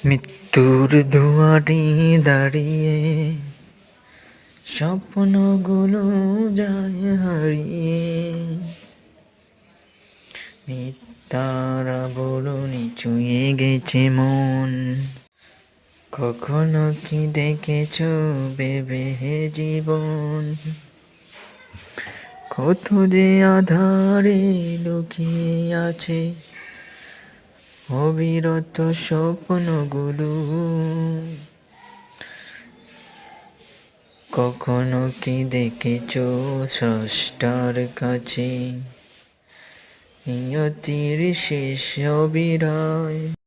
মৃত্যুর দুয়ারে দাঁড়িয়ে স্বপ্নগুলো যায় হারিয়ে, মিথ্যার আবরণে ছুঁয়ে গেছে মন। কখনো কি দেখেছো ভেবে হে জীবন, কত যে আধারে লুকিয়ে আছে অবিরত স্বপ্নগুলো। কখনো কি দেখেছো স্রষ্টার কাছে নিয়তির শেষ অবিরায়।